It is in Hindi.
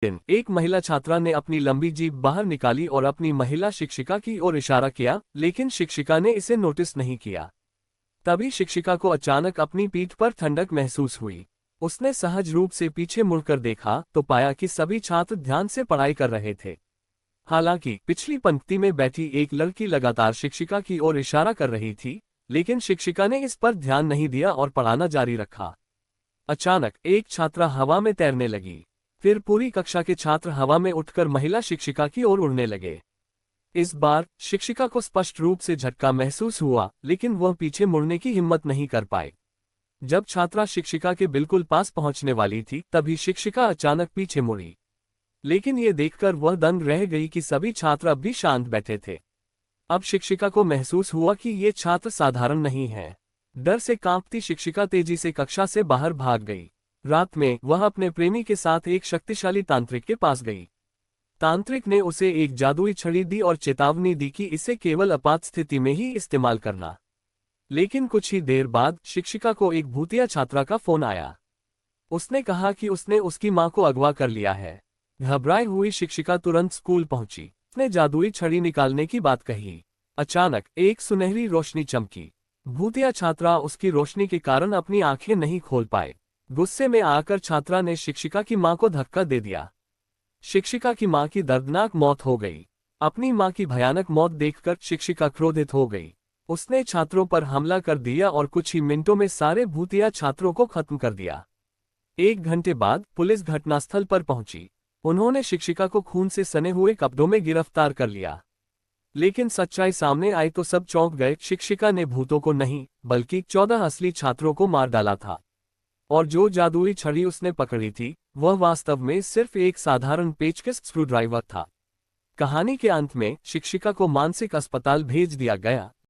दिन एक महिला छात्रा ने अपनी लंबी जीभ बाहर निकाली और अपनी महिला शिक्षिका की ओर इशारा किया, लेकिन शिक्षिका ने इसे नोटिस नहीं किया। तभी शिक्षिका को अचानक अपनी पीठ पर ठंडक महसूस हुई। उसने सहज रूप से पीछे मुड़कर देखा तो पाया कि सभी छात्र ध्यान से पढ़ाई कर रहे थे। हालांकि पिछली पंक्ति में बैठी एक लड़की लगातार शिक्षिका की ओर इशारा कर रही थी, लेकिन शिक्षिका ने इस पर ध्यान नहीं दिया और पढ़ाना जारी रखा। अचानक एक छात्रा हवा में तैरने लगी। फिर पूरी कक्षा के छात्र हवा में उठकर महिला शिक्षिका की ओर उड़ने लगे। इस बार शिक्षिका को स्पष्ट रूप से झटका महसूस हुआ, लेकिन वह पीछे मुड़ने की हिम्मत नहीं कर पाई। जब छात्रा शिक्षिका के बिल्कुल पास पहुंचने वाली थी, तभी शिक्षिका अचानक पीछे मुड़ी। लेकिन ये देखकर वह दंग रह गई कि सभी छात्र अब भी शांत बैठे थे। अब शिक्षिका को महसूस हुआ कि ये छात्र साधारण नहीं हैं। डर से कांपती शिक्षिका तेजी से कक्षा से बाहर भाग गई। रात में वह अपने प्रेमी के साथ एक शक्तिशाली तांत्रिक के पास गई। तांत्रिक ने उसे एक जादुई छड़ी दी और चेतावनी दी कि इसे केवल आपात स्थिति में ही इस्तेमाल करना। लेकिन कुछ ही देर बाद शिक्षिका को एक भूतिया छात्रा का फोन आया। उसने कहा कि उसने उसकी मां को अगवा कर लिया है। घबराई हुई शिक्षिका तुरंत स्कूल पहुंची। उसने जादुई छड़ी निकालने की बात कही। अचानक एक सुनहरी रोशनी चमकी। भूतिया छात्रा उसकी रोशनी के कारण अपनी आंखें नहीं खोल पाए। गुस्से में आकर छात्रा ने शिक्षिका की मां को धक्का दे दिया। शिक्षिका की मां की दर्दनाक मौत हो गई। अपनी मां की भयानक मौत देखकर शिक्षिका क्रोधित हो गई। उसने छात्रों पर हमला कर दिया और कुछ ही मिनटों में सारे भूतिया छात्रों को खत्म कर दिया। 1 घंटे बाद पुलिस घटनास्थल पर पहुंची। उन्होंने शिक्षिका को खून से सने हुए कपड़ों में गिरफ्तार कर लिया। लेकिन सच्चाई सामने आई तो सब चौंक गए। शिक्षिका ने भूतों को नहीं, बल्कि 14 असली छात्रों को मार डाला था। और जो जादुई छड़ी उसने पकड़ी थी, वह वास्तव में सिर्फ एक साधारण पेचकस स्क्रूड्राइवर था। कहानी के अंत में शिक्षिका को मानसिक अस्पताल भेज दिया गया।